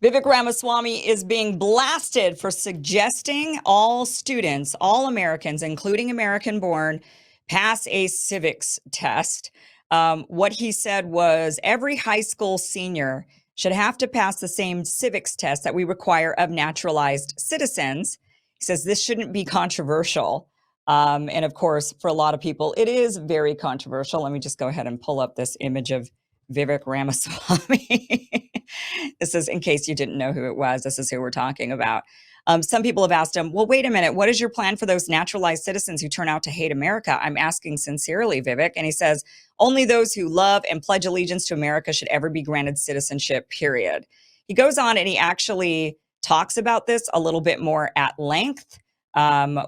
Vivek Ramaswamy is being blasted for suggesting all students, all Americans, including American born, pass a civics test. What he said was every high school senior should have to pass the same civics test that we require of naturalized citizens. He says this shouldn't be controversial. And of course, for a lot of people, it is very controversial. Let me just go ahead and pull up this image of Vivek Ramaswamy. This is in case you didn't know who it was. This is who we're talking about. Some people have asked him, well, wait a minute. What is your plan for those naturalized citizens who turn out to hate America? I'm asking sincerely, Vivek. And he says, only those who love and pledge allegiance to America should ever be granted citizenship, period. He goes on and he actually talks about this a little bit more at length.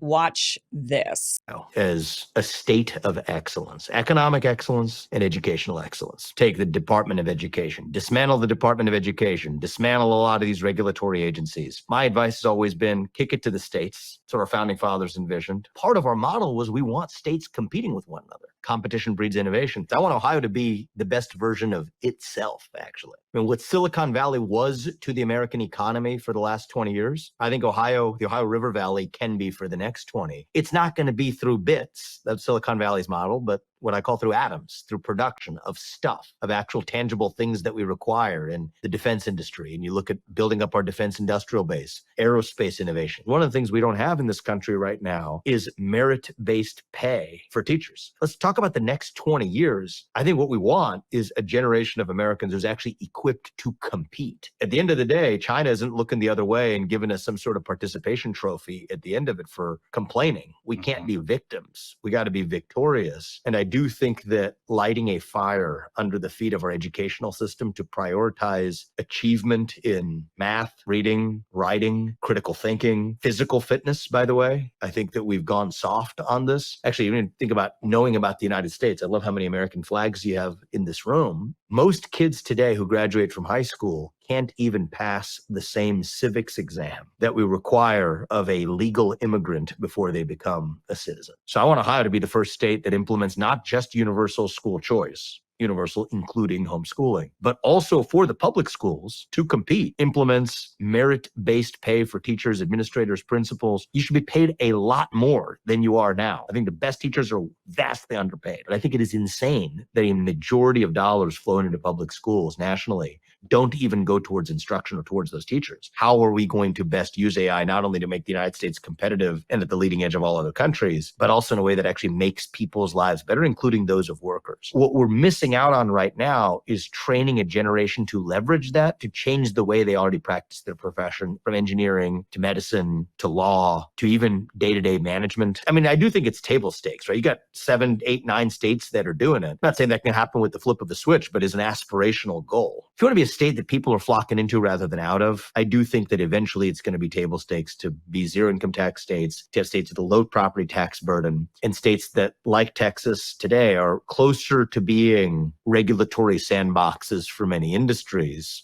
Watch this. As a state of excellence, economic excellence and educational excellence. Take the Department of Education, dismantle the Department of Education, dismantle a lot of these regulatory agencies. My advice has always been kick it to the states. That's what our founding fathers envisioned. Part of our model was we want states competing with one another. Competition breeds innovation. I want Ohio to be the best version of itself, actually. I mean, what Silicon Valley was to the American economy for the last 20 years, I think Ohio, the Ohio River Valley can be for the next 20. It's not going to be through bits, that's Silicon Valley's model, but what I call through atoms, through production of stuff, of actual tangible things that we require in the defense industry. And you look at building up our defense industrial base, aerospace innovation. One of the things we don't have in this country right now is merit-based pay for teachers. Let's talk about the next 20 years. I think what we want is a generation of Americans who's actually equipped to compete. At the end of the day, China isn't looking the other way and giving us some sort of participation trophy at the end of it for complaining. We can't be victims. We got to be victorious. And I do think that lighting a fire under the feet of our educational system to prioritize achievement in math, reading, writing, critical thinking, physical fitness, by the way, I think that we've gone soft on this. Actually, even think about knowing about the United States. I love how many American flags you have in this room. Most kids today who graduate from high school can't even pass the same civics exam that we require of a legal immigrant before they become a citizen. So I want Ohio to be the first state that implements not just universal school choice, universal including homeschooling, but also for the public schools to compete, implements merit-based pay for teachers, administrators, principals. You should be paid a lot more than you are now. I think the best teachers are vastly underpaid, but I think it is insane that a majority of dollars flowing into public schools nationally don't even go towards instruction or towards those teachers. How are we going to best use AI not only to make the United States competitive and at the leading edge of all other countries, but also in a way that actually makes people's lives better, including those of workers? What we're missing out on right now is training a generation to leverage that, to change the way they already practice their profession, from engineering to medicine to law to even day-to-day management. I mean, I do think it's table stakes, right? You got 7, 8, 9 states that are doing it. I'm not saying that can happen with the flip of the switch, but is an aspirational goal. If you want to be a state that people are flocking into rather than out of, I do think that eventually it's going to be table stakes to be zero income tax states, to have states with a low property tax burden, and states that, like Texas today, are closer to being regulatory sandboxes for many industries.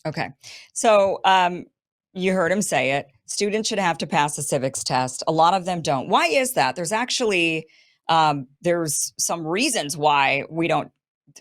Okay. So you heard him say it. Students should have to pass the civics test. A lot of them don't. Why is that? There's actually, there's some reasons why we don't.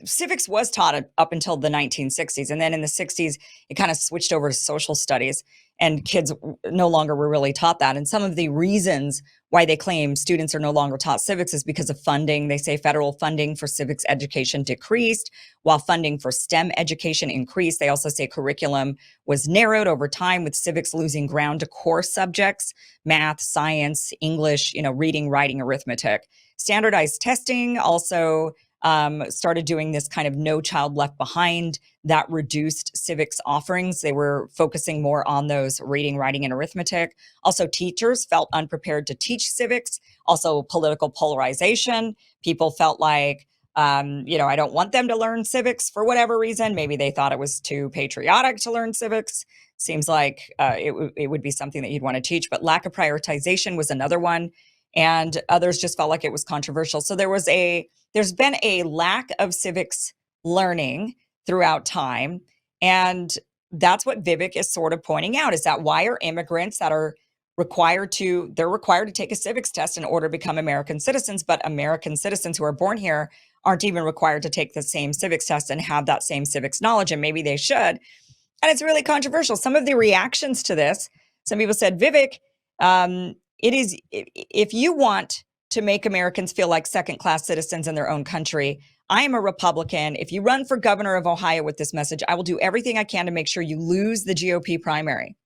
Civics was taught up until the 1960s. And then in the 60s, it kind of switched over to social studies and kids no longer were really taught that. And some of the reasons why they claim students are no longer taught civics is because of funding. They say federal funding for civics education decreased while funding for STEM education increased. They also say curriculum was narrowed over time with civics losing ground to core subjects, math, science, English, reading, writing, arithmetic. Standardized testing also started doing this kind of no child left behind that reduced civics offerings. They were focusing more on those reading, writing, and arithmetic. Also, teachers felt unprepared to teach civics. Also, political polarization. People felt like, I don't want them to learn civics for whatever reason. Maybe they thought it was too patriotic to learn civics. Seems like it would be something that you'd want to teach, but lack of prioritization was another one. And others just felt like it was controversial. So there's been a lack of civics learning throughout time. And that's what Vivek is sort of pointing out, is that why are immigrants that are required to take a civics test in order to become American citizens, but American citizens who are born here aren't even required to take the same civics test and have that same civics knowledge, and maybe they should. And it's really controversial. Some of the reactions to this, some people said, Vivek, it is, if you want to make Americans feel like second-class citizens in their own country, I am a Republican. If you run for governor of Ohio with this message, I will do everything I can to make sure you lose the GOP primary.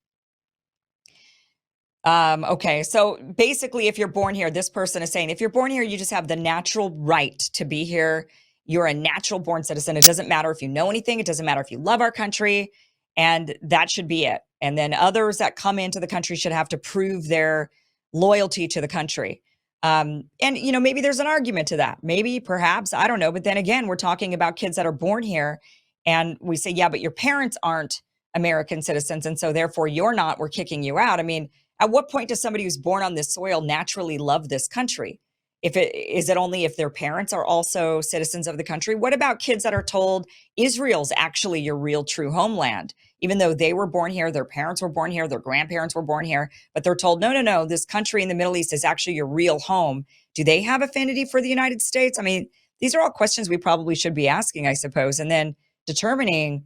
Okay, so basically, if you're born here, this person is saying, if you're born here, you just have the natural right to be here. You're a natural born citizen. It doesn't matter if you know anything. It doesn't matter if you love our country. And that should be it. And then others that come into the country should have to prove their loyalty to the country. And, you know, maybe there's an argument to that. Maybe, perhaps, I don't know. But then again, we're talking about kids that are born here. And we say, yeah, but your parents aren't American citizens. And so therefore you're not, we're kicking you out. I mean, at what point does somebody who's born on this soil naturally love this country? Is it only if their parents are also citizens of the country? What about kids that are told Israel's actually your real true homeland, even though they were born here, their parents were born here, their grandparents were born here, but they're told, no, no, no, this country in the Middle East is actually your real home. Do they have affinity for the United States? I mean, these are all questions we probably should be asking, I suppose, and then determining,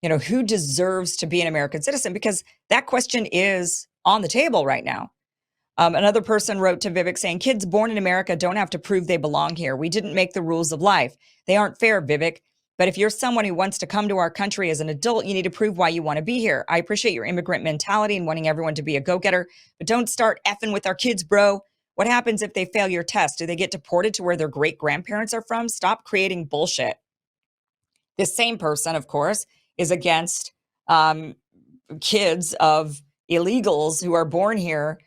you know, who deserves to be an American citizen, because that question is on the table right now. Another person wrote to Vivek saying, kids born in America don't have to prove they belong here. We didn't make the rules of life. They aren't fair, Vivek. But if you're someone who wants to come to our country as an adult, you need to prove why you want to be here. I appreciate your immigrant mentality and wanting everyone to be a go-getter, but don't start effing with our kids, bro. What happens if they fail your test? Do they get deported to where their great-grandparents are from? Stop creating bullshit. This same person, of course, is against kids of illegals who are born here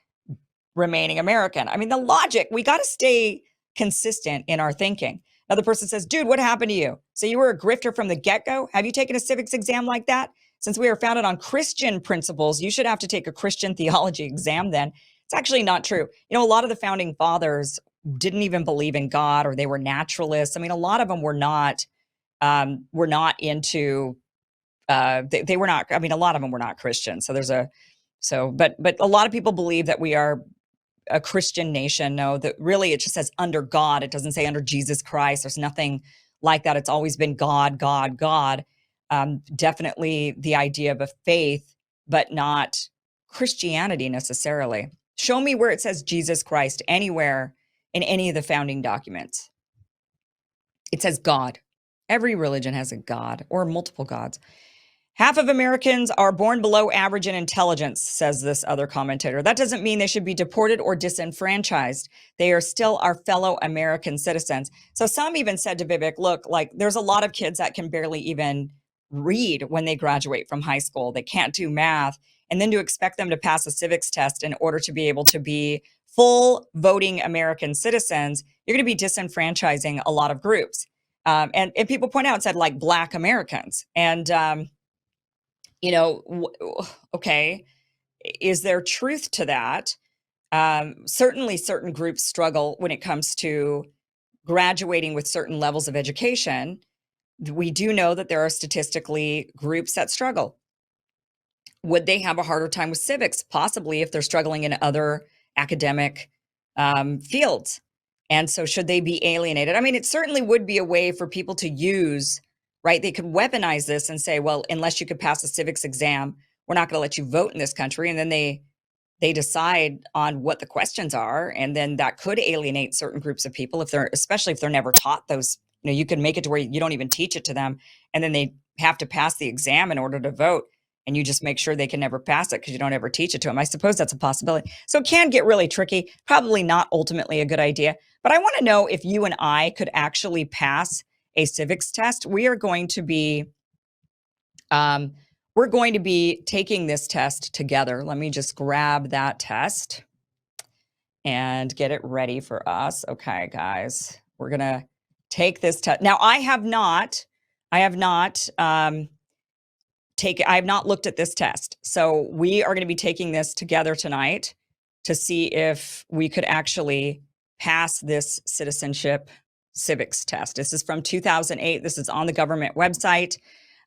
remaining American. I mean, the logic, we got to stay consistent in our thinking. Another person says, dude, what happened to you? So you were a grifter from the get-go? Have you taken a civics exam like that? Since we are founded on Christian principles, you should have to take a Christian theology exam then. It's actually not true. You know, a lot of the founding fathers didn't even believe in God, or they were naturalists. I mean, a lot of them were not into they were not, I mean, a lot of them were not Christian. So but a lot of people believe that we are a Christian nation. No, that really it just says under God. It doesn't say under Jesus Christ. There's nothing like that. It's always been God, God, God. Definitely the idea of a faith, but not Christianity necessarily. Show me where it says Jesus Christ anywhere in any of the founding documents. It says God. Every religion has a God or multiple gods. Half of Americans are born below average in intelligence, says this other commentator. That doesn't mean they should be deported or disenfranchised. They are still our fellow American citizens. So some even said to Vivek, look, like there's a lot of kids that can barely even read when they graduate from high school. They can't do math. And then to expect them to pass a civics test in order to be able to be full voting American citizens, you're going to be disenfranchising a lot of groups. And people point out, said like Black Americans. And, you know, okay, is there truth to that? Certainly certain groups struggle when it comes to graduating with certain levels of education. We do know that there are statistically groups that struggle. Would they have a harder time with civics? Possibly, if they're struggling in other academic fields. And so should they be alienated? I mean, it certainly would be a way for people to use, right? They could weaponize this and say, well, unless you could pass a civics exam, we're not going to let you vote in this country. And then they decide on what the questions are. And then that could alienate certain groups of people especially if they're never taught those. You know, you can make it to where you don't even teach it to them. And then they have to pass the exam in order to vote. And you just make sure they can never pass it because you don't ever teach it to them. I suppose that's a possibility. So it can get really tricky. Probably not ultimately a good idea. But I want to know if you and I could actually pass a civics test. We are going to be taking this test together. Let me just grab that test and get it ready for us. Okay, guys, we're going to take this test. Now, I have not looked at this test. So we are going to be taking this together tonight to see if we could actually pass this citizenship civics test. This is from 2008. This is on the government website,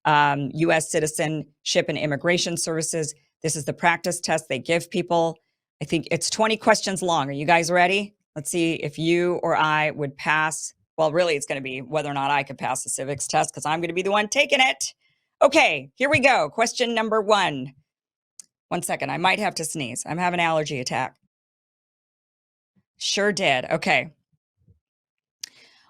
U.S. Citizenship and Immigration Services. This is the practice test they give people. I think it's 20 questions long. Are you guys ready? Let's see if you or I would pass. Well, really, it's going to be whether or not I could pass the civics test because I'm going to be the one taking it. Okay, here we go. Question number 1. 1 second. I might have to sneeze. I'm having an allergy attack. Sure did. Okay.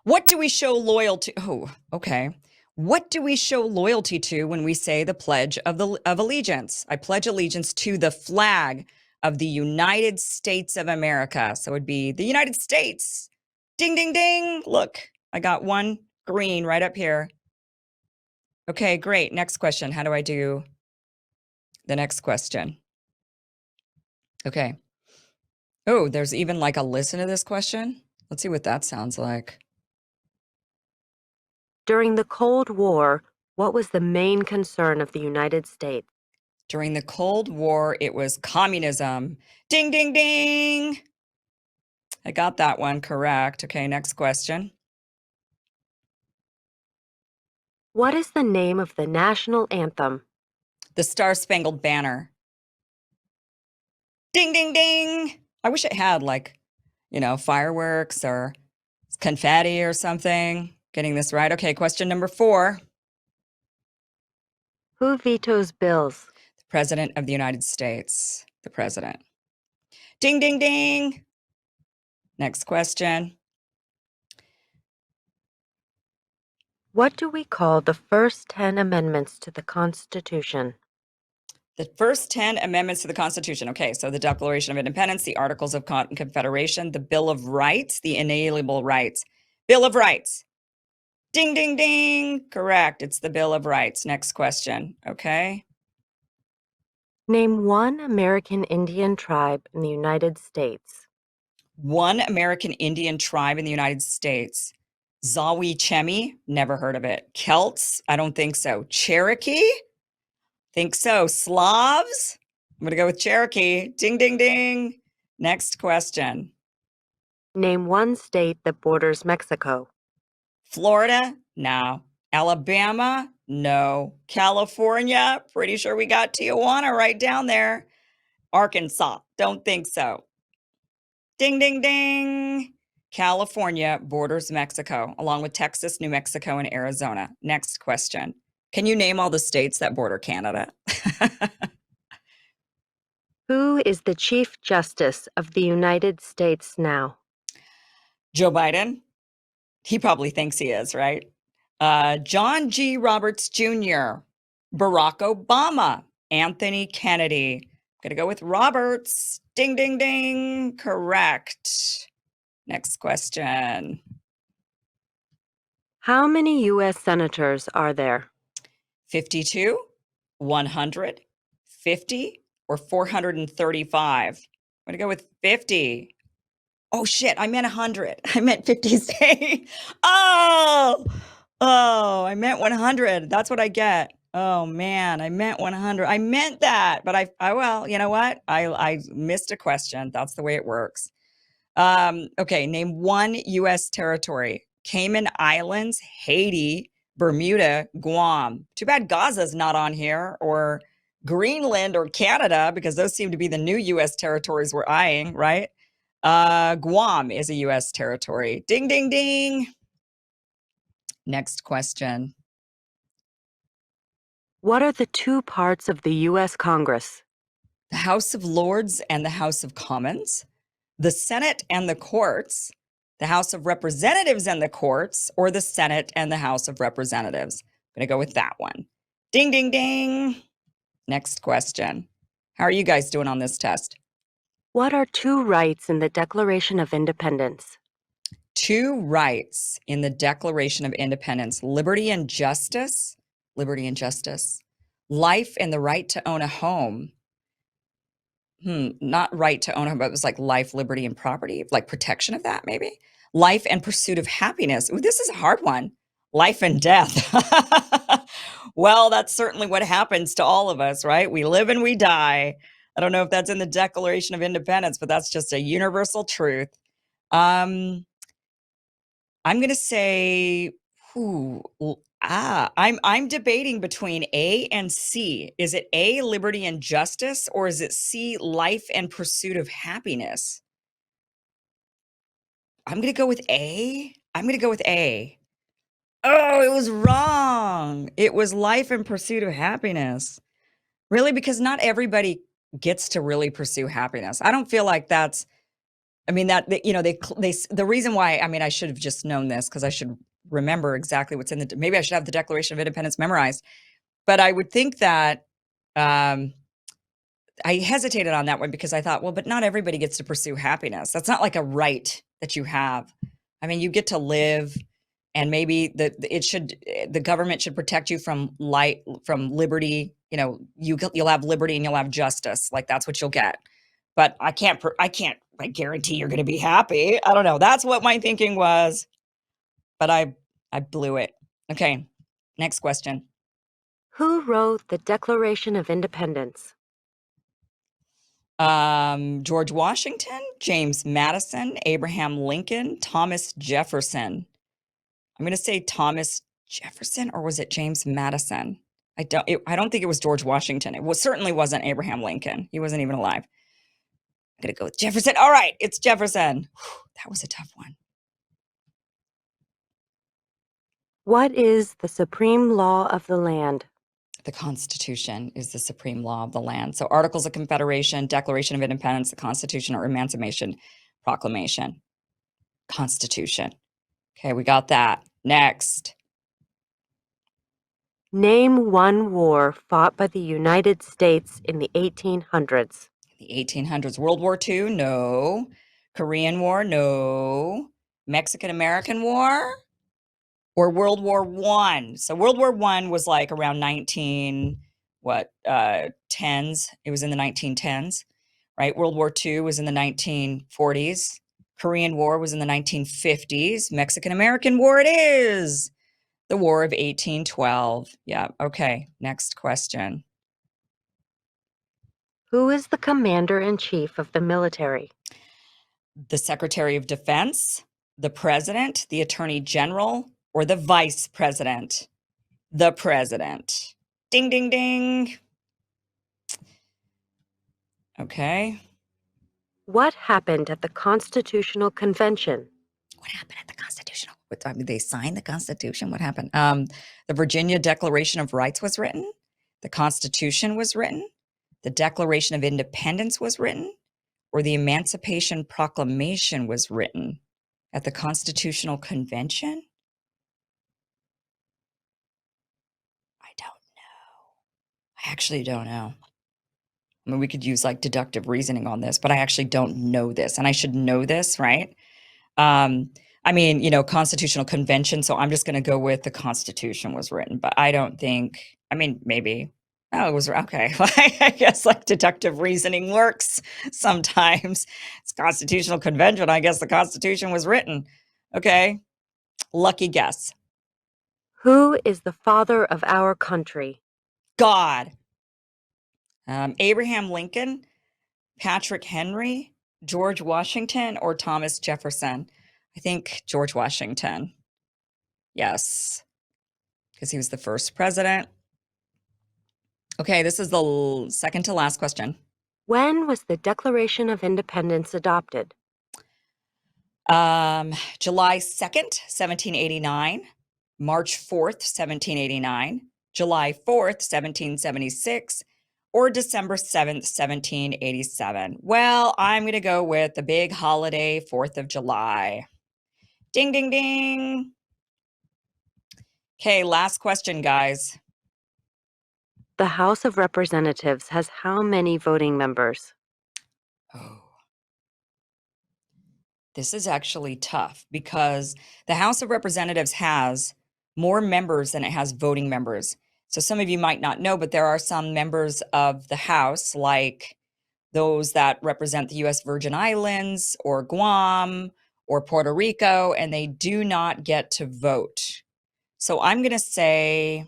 What do we show loyalty? Oh, okay. What do we show loyalty to when we say the Pledge of Allegiance? I pledge allegiance to the flag of the United States of America. So it would be the United States. Ding, ding, ding. Look, I got one green right up here. Okay, great. Next question. How do I do the next question? Okay. Oh, there's even like a listen to this question. Let's see what that sounds like. During the Cold War, what was the main concern of the United States? During the Cold War, it was communism. Ding, ding, ding. I got that one correct. Okay, next question. What is the name of the national anthem? The Star Spangled Banner. Ding, ding, ding. I wish it had like, fireworks or confetti or something. Getting this right. Okay, question number 4. Who vetoes bills? The President of the United States. The President. Ding, ding, ding. Next question. What do we call the first 10 amendments to the Constitution? The first 10 amendments to the Constitution. Okay, so the Declaration of Independence, the Articles of Confederation, the Bill of Rights, the Inalienable Rights. Bill of Rights. Ding, ding, ding. Correct. It's the Bill of Rights. Next question. Okay. Name one American Indian tribe in the United States. One American Indian tribe in the United States. Zawi-Chemi, never heard of it. Celts, I don't think so. Cherokee, think so. Slavs, I'm going to go with Cherokee. Ding, ding, ding. Next question. Name one state that borders Mexico. Florida, no. Alabama, no. California, pretty sure we got Tijuana right down there. Arkansas, don't think so. Ding, ding, ding. California borders Mexico, along with Texas, New Mexico, and Arizona. Next question. Can you name all the states that border Canada? Who is the Chief Justice of the United States now? Joe Biden. He probably thinks he is, right? John G. Roberts Jr., Barack Obama, Anthony Kennedy. I'm going to go with Roberts. Ding, ding, ding. Correct. Next question. How many U.S. senators are there? 52, 100, 50, or 435? I'm going to go with 50. Oh, shit. I meant 100. I meant 50. Oh, I meant 100. That's what I get. Oh, man. I meant 100. I meant that. But well, you know what? I missed a question. That's the way it works. Okay. Name one U.S. territory. Cayman Islands, Haiti, Bermuda, Guam. Too bad Gaza's not on here, or Greenland or Canada, because those seem to be the new U.S. territories we're eyeing, right? Guam is a U.S. territory. Ding, ding, ding. Next question. What are the two parts of the U.S. Congress? The House of Lords and the House of Commons, the Senate and the courts, the House of Representatives and the courts, or the Senate and the House of Representatives. I'm going to go with that one. Ding, ding, ding. Next question. How are you guys doing on this test? What are two rights in the Declaration of Independence? Two rights in the Declaration of Independence: liberty and justice. Liberty and justice. Life and the right to own a home. Not right to own a home, but it was like life, liberty, and property, like protection of that, maybe. Life and pursuit of happiness. Ooh, this is a hard one. Life and death. Well, that's certainly what happens to all of us, right? We live and we die. I don't know if that's in the Declaration of Independence, but that's just a universal truth. I'm going to say, I'm debating between A and C. Is it A, liberty and justice, or is it C, life and pursuit of happiness? I'm going to go with A. I'm going to go with A. Oh, it was wrong. It was Life in Pursuit of Happiness. Really? Because not everybody gets to really pursue happiness. I don't feel like that's, I mean, the reason why, I mean, I should have just known this because I should remember exactly what's in maybe I should have the Declaration of Independence memorized. But I would think that, um, I hesitated on that one because I thought, well, but not everybody gets to pursue happiness. That's not like a right that you have. I mean, you get to live, and maybe the government should protect you from from liberty. You know, you'll have liberty and you'll have justice. Like that's what you'll get. But I can't like guarantee you're going to be happy. I don't know. That's what my thinking was, but I blew it. Okay, next question. Who wrote the Declaration of Independence? George Washington, James Madison, Abraham Lincoln, Thomas Jefferson. I'm going to say Thomas Jefferson, or was it James Madison? I don't think it was George Washington. Certainly wasn't Abraham Lincoln. He wasn't even alive. I'm going to go with Jefferson. All right, it's Jefferson. Whew, that was a tough one. What is the supreme law of the land? The Constitution is the supreme law of the land. So Articles of Confederation, Declaration of Independence, the Constitution, or Emancipation Proclamation. Constitution. Okay, we got that. Next. Name one war fought by the United States in the 1800s. The 1800s. World War II? No. Korean War? No. Mexican-American War? Or World War I? So World War I was like around 10s. It was in the 1910s, right? World War II was in the 1940s. Korean War was in the 1950s. Mexican-American War it is. The War of 1812. Yeah, okay. Next question. Who is the commander-in-chief of the military? The Secretary of Defense, the President, the Attorney General, or the Vice President? The President. Ding, ding, ding. Okay. What happened at the Constitutional Convention? What happened at the Constitutional? I mean, they signed the Constitution. What happened? The Virginia Declaration of Rights was written. The Constitution was written. The Declaration of Independence was written. Or the Emancipation Proclamation was written at the Constitutional Convention? I don't know. I actually don't know. I mean, we could use like deductive reasoning on this, but I actually don't know this, and I should know this, right? I mean, Constitutional Convention, so I'm just going to go with the Constitution was written, but I don't think, I mean, maybe. Oh, it was okay. I guess like deductive reasoning works sometimes. It's Constitutional Convention. I guess the Constitution was written. Okay. Lucky guess. Who is the father of our country? God. Abraham Lincoln, Patrick Henry, George Washington, or Thomas Jefferson? I think George Washington. Yes, because he was the first president. Okay, this is the second to last question. When was the Declaration of Independence adopted? July 2nd, 1789, March 4th, 1789, July 4th, 1776, or December 7th, 1787. Well, I'm going to go with the big holiday, 4th of July. Ding, ding, ding. Okay, last question, guys. The House of Representatives has how many voting members? Oh. This is actually tough because the House of Representatives has more members than it has voting members. So some of you might not know, but there are some members of the House, like those that represent the U.S. Virgin Islands or Guam or Puerto Rico, and they do not get to vote. So I'm going to say,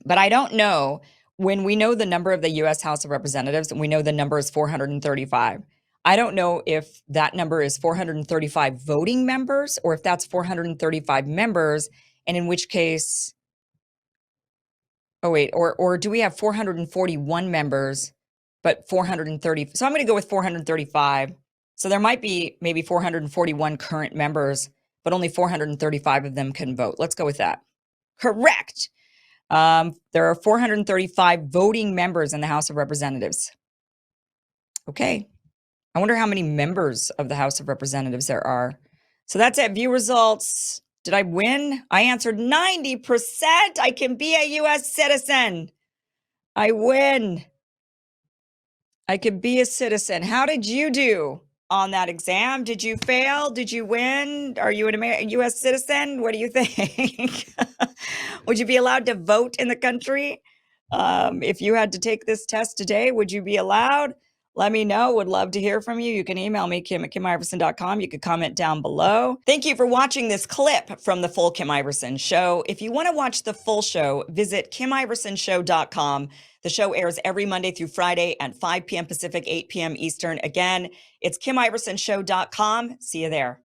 but I don't know. When we know the number of the U.S. House of Representatives, and we know the number is 435. I don't know if that number is 435 voting members or if that's 435 members, and in which case, oh wait, or do we have 441 members, but 430? So I'm going to go with 435. So there might be maybe 441 current members, but only 435 of them can vote. Let's go with that. Correct. There are 435 voting members in the House of Representatives. Okay. I wonder how many members of the House of Representatives there are. So that's it. View results. Did I win? I answered 90%. I can be a U.S. citizen. I win. I could be a citizen. How did you do on that exam? Did you fail? Did you win? Are you a U.S. citizen? What do you think? Would you be allowed to vote in the country? If you had to take this test today, would you be allowed? Let me know. Would love to hear from you. You can email me, kim@kimiverson.com. You could comment down below. Thank you for watching this clip from the full Kim Iverson Show. If you want to watch the full show, visit kimiversonshow.com. The show airs every Monday through Friday at 5 p.m. Pacific, 8 p.m. Eastern. Again, it's kimiversonshow.com. See you there.